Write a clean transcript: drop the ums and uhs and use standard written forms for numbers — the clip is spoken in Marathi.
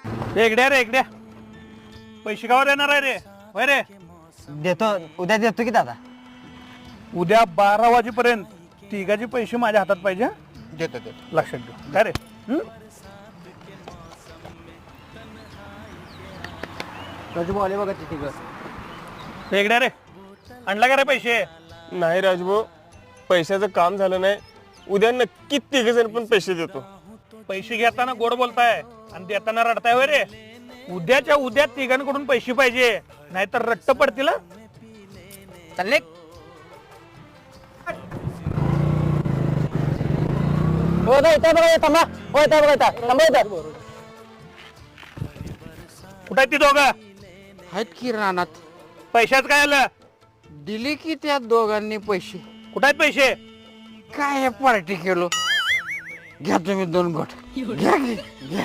इकड्या रे इकड्या पैसे गावावर येणार आहे रे होय रे देतो उद्या देतो की दादा उद्या 12 वाजेपर्यंत तिघाचे पैसे माझ्या हातात पाहिजे हं? देतो देतो लक्षात ठेव काय रे राजू आले बघा तिथे इकड्या रे आणला का रे पैसे नाही राजभाऊ पैशाचं काम झालं नाही उद्या नक्की तिघजण पण पैसे देतो पैसे घेताना गोड बोलताय आणि देताना रडताय होय रे उद्याच्या उद्या तिघांकडून पैसे पाहिजे नाहीतर रट्ट पडतील हं? चालले हो नाही इथं बघा थांबा हो इथं बघा इथं थांबा इथं कुठं आहेत ती दोघं आहेत की रानात पैशाच काय आलं दिले की त्या दोघांनी पैसे कुठं आहेत पैसे काय पार्टी केलो घ्या तुम्ही 2 घोट घ्या की घ्या